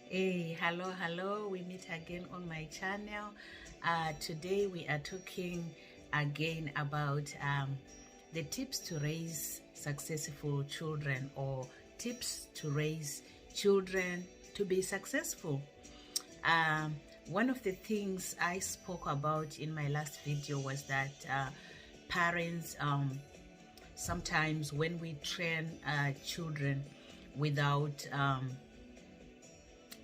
Hey, hello, we meet again on my channel. Today we are talking again about the tips to raise successful children, or tips to raise children to be successful. One of the things I spoke about in my last video was that parents, sometimes when we train children without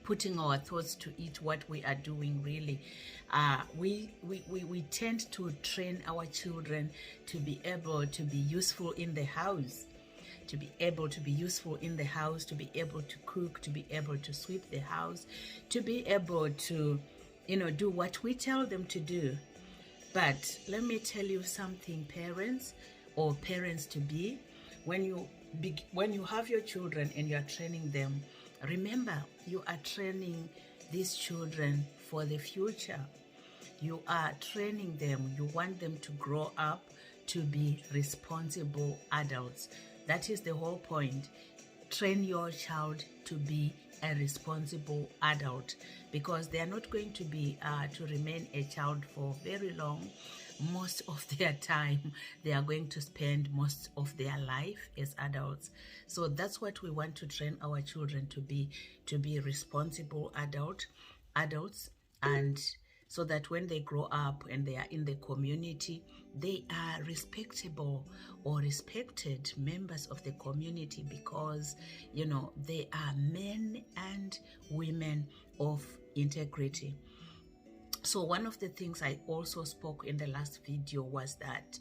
putting our thoughts to it, what we are doing really, we tend to train our children to be able to be useful in the house, to be able to be useful in the house, to be able to cook, to be able to sweep the house, to be able to, do what we tell them to do. But let me tell you something, parents or parents to be, when you have your children and you are training them, remember, you are training these children for the future. You are training them. You want them to grow up to be responsible adults. That is the whole point. Train your child to be a responsible adult, because they are not going to be to remain a child for very long. Most of their time they are going to spend most of their life as adults. So that's what we want to train our children to be responsible adults, and so that when they grow up and they are in the community, they are respectable or respected members of the community, because they are men and women of integrity. So one of the things I also spoke in the last video was that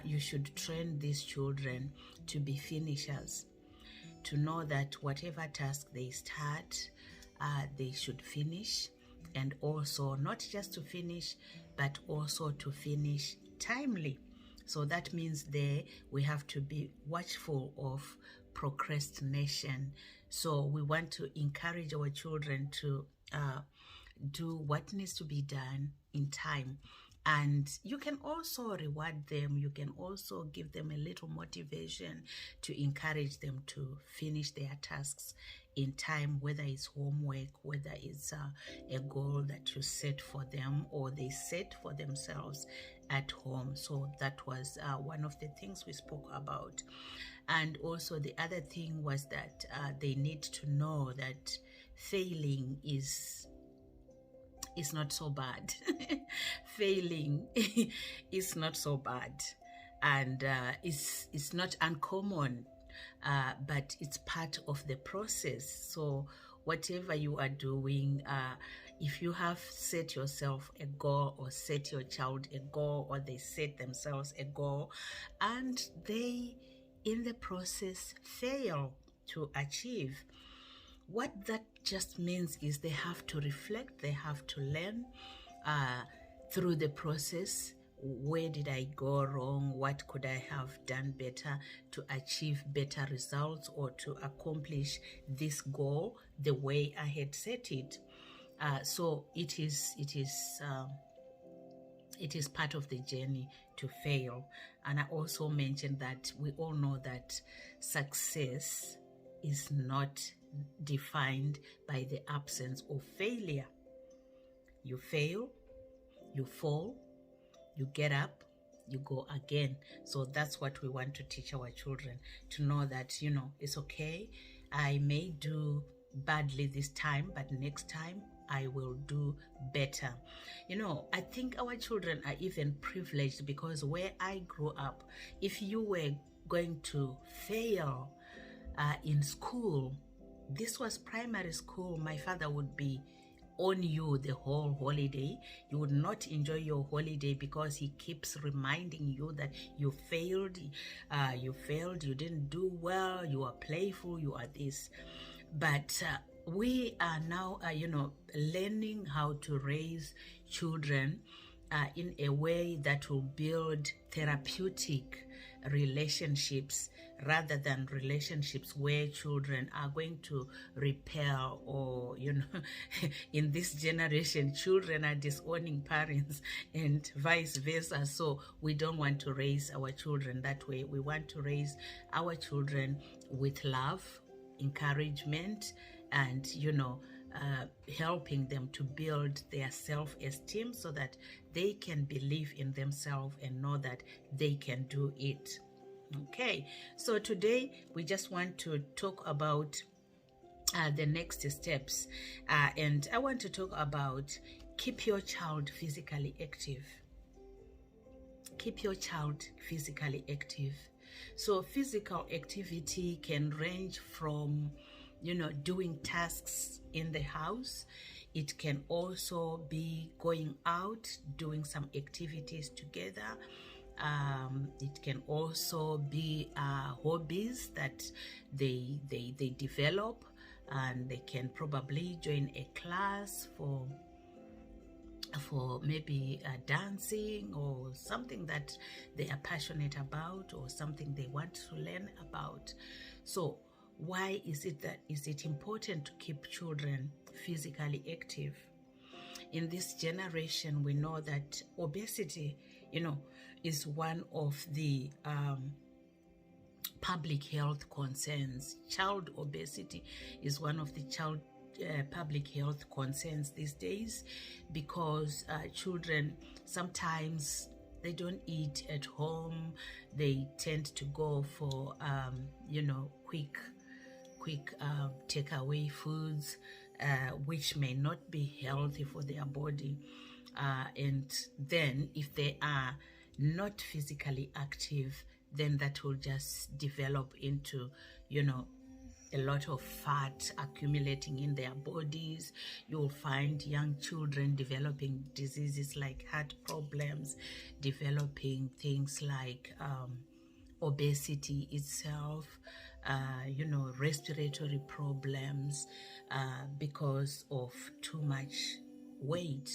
you should train these children to be finishers, to know that whatever task they start, they should finish, and also not just to finish, but also to finish timely. So that means we have to be watchful of procrastination. So we want to encourage our children to do what needs to be done in time. And you can also reward them. You can also give them a little motivation to encourage them to finish their tasks in time, whether it's homework, whether it's a goal that you set for them or they set for themselves at home. So that was one of the things we spoke about. And also the other thing was that they need to know that failing is not so bad. Failing is not so bad, and it's not uncommon, but it's part of the process. So whatever you are doing, if you have set yourself a goal, or set your child a goal, or they set themselves a goal, and they in the process fail to achieve, what that just means is they have to reflect, they have to learn through the process. Where did I go wrong? What could I have done better to achieve better results, or to accomplish this goal the way I had set it? So it is part of the journey to fail. And I also mentioned that we all know that success is not defined by the absence of failure. You fail, you fall, you get up, you go again. So that's what we want to teach our children, to know that it's okay, I may do badly this time, but next time I will do better. I think our children are even privileged, because where I grew up, if you were going to fail in school, this was primary school, my father would be on you the whole holiday. You would not enjoy your holiday, because he keeps reminding you that you failed, you didn't do well, you are playful, you are this. But we are now learning how to raise children in a way that will build therapeutic relationships, rather than relationships where children are going to repel, or in this generation children are disowning parents and vice versa. So we don't want to raise our children that way. We want to raise our children with love, encouragement, and helping them to build their self-esteem so that they can believe in themselves and know that they can do it. Okay, so today we just want to talk about the next steps, and I want to talk about keep your child physically active. Keep your child physically active. So physical activity can range from, doing tasks in the house. It can also be going out, doing some activities together. It can also be hobbies that they develop, and they can probably join a class for maybe dancing or something that they are passionate about or something they want to learn about. So why is it important to keep children physically active? In this generation, we know that obesity, is one of the public health concerns. Child obesity is one of the public health concerns these days, because children sometimes they don't eat at home. They tend to go for quick takeaway foods, which may not be healthy for their body, and then if they are not physically active, then that will just develop into a lot of fat accumulating in their bodies. You'll find young children developing diseases like heart problems, developing things like obesity itself, respiratory problems because of too much weight.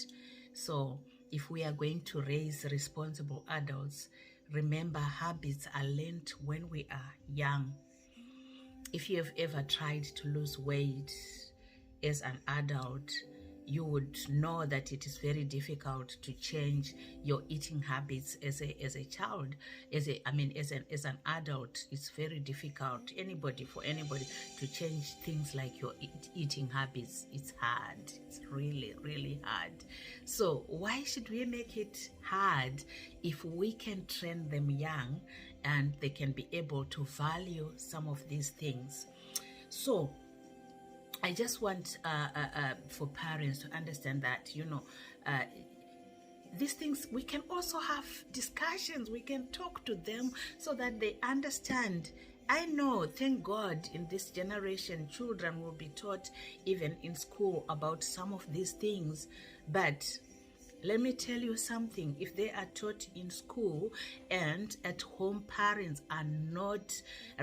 So if we are going to raise responsible adults, remember, habits are learned when we are young. If you have ever tried to lose weight as an adult, you would know that it is very difficult to change your eating habits as a child. As an adult, it's very difficult. For anybody to change things like your eating habits, it's hard. It's really, really hard. So why should we make it hard if we can train them young and they can be able to value some of these things? So I just want for parents to understand that, these things, we can also have discussions. We can talk to them so that they understand. I know, thank God, in this generation, children will be taught even in school about some of these things. But let me tell you something. If they are taught in school and at home, parents are not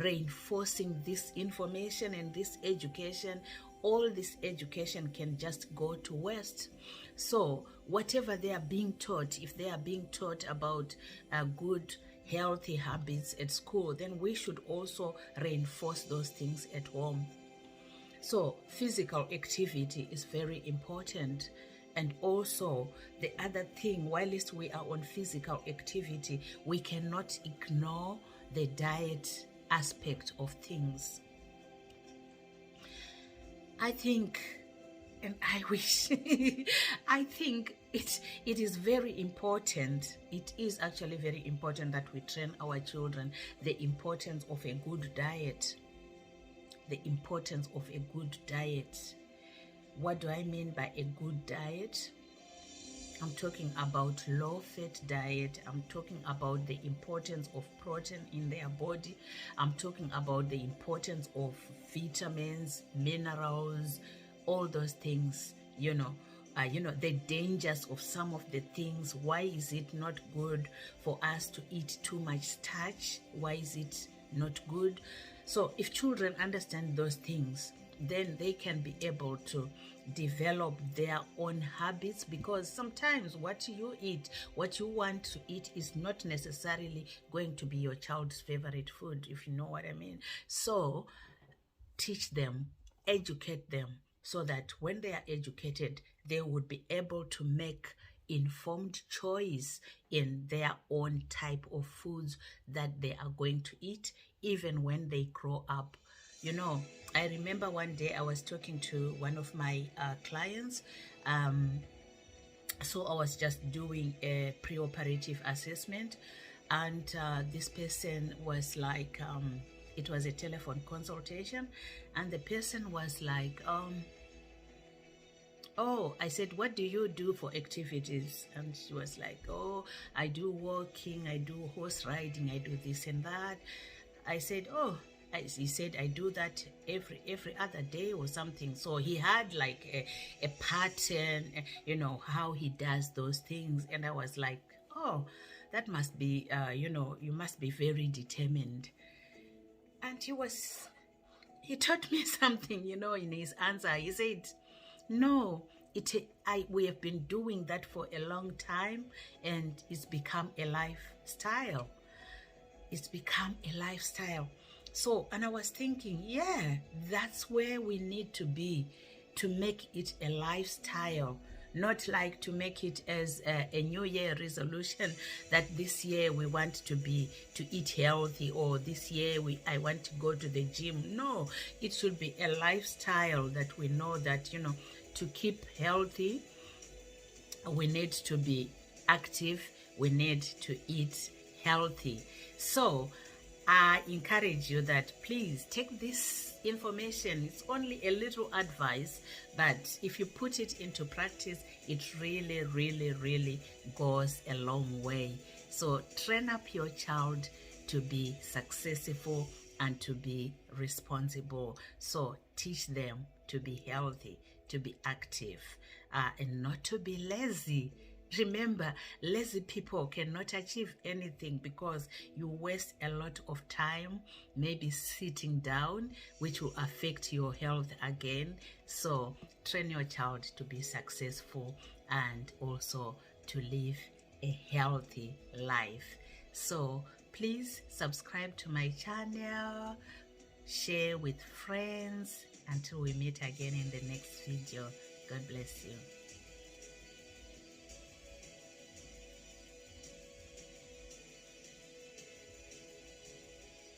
reinforcing this information and this education, all this education can just go to waste. So whatever they are being taught, if they are being taught about good healthy habits at school, then we should also reinforce those things at home. So physical activity is very important. And also, the other thing, whilst we are on physical activity, we cannot ignore the diet aspect of things. I think, and I wish, I think it is very important. It is actually very important that we train our children the importance of a good diet. The importance of a good diet. What do I mean by a good diet? I'm talking about low-fat diet. I'm talking about the importance of protein in their body. I'm talking about the importance of vitamins, minerals, all those things, the dangers of some of the things. Why is it not good for us to eat too much starch? Why is it not good? So if children understand those things, then they can be able to develop their own habits, because sometimes what you eat, what you want to eat, is not necessarily going to be your child's favorite food, if you know what I mean. So teach them, educate them, so that when they are educated, they would be able to make informed choice in their own type of foods that they are going to eat, even when they grow up. I remember one day I was talking to one of my clients. So I was just doing a pre-operative assessment, and this person was like, it was a telephone consultation, and the person was like, oh, I said, what do you do for activities? And she was like, oh, I do walking, I do horse riding, I do this and that. I said, oh, he said, I do that every other day or something. So he had like a pattern, you know, how he does those things. And I was like, oh, that must be, you know, you must be very determined. And he taught me something, you know, in his answer. He said, no, we have been doing that for a long time, and it's become a lifestyle. It's become a lifestyle. So, and I was thinking, yeah, that's where we need to be, to make it a lifestyle, not like to make it as a New Year resolution that this year we want to eat healthy, or this year I want to go to the gym. No, it should be a lifestyle that we know that, you know, to keep healthy, we need to be active, we need to eat healthy. So I encourage you that please take this information. It's only a little advice, but if you put it into practice, it really, really, really goes a long way. So train up your child to be successful and to be responsible. So teach them to be healthy, to be active, and not to be lazy. Remember, lazy people cannot achieve anything because you waste a lot of time, maybe sitting down, which will affect your health again. So train your child to be successful and also to live a healthy life. So please subscribe to my channel, share with friends. Until we meet again in the next video, God bless you.